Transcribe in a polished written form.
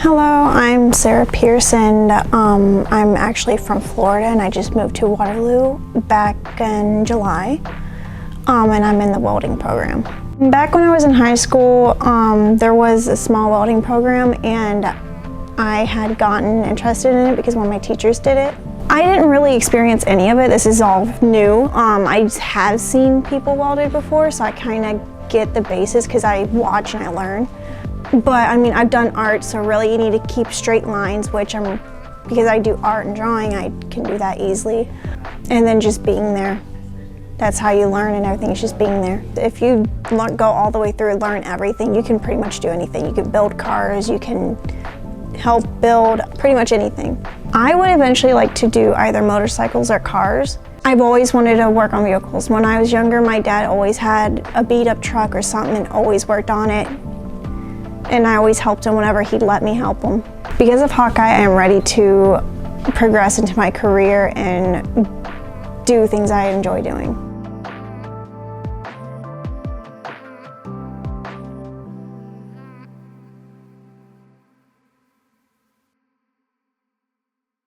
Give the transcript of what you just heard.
Hello, I'm Sarah Pearson. I'm actually from Florida and I just moved to Waterloo back in July, and I'm in the welding program. Back when I was in high school, there was a small welding program and I had gotten interested in it because one of my teachers did it. I didn't really experience any of it. This is all new. I just have seen people welded before, so I kind of get the basis because I watch and I learn. But I mean, I've done art, so really you need to keep straight lines, because I do art and drawing, I can do that easily. And then just being there. That's how you learn, and everything is just being there. If you go all the way through and learn everything, you can pretty much do anything. You can build cars, you can help build pretty much anything. I would eventually like to do either motorcycles or cars. I've always wanted to work on vehicles. When I was younger, my dad always had a beat up truck or something and always worked on it. And I always helped him whenever he'd let me help him. Because of Hawkeye, I am ready to progress into my career and do things I enjoy doing.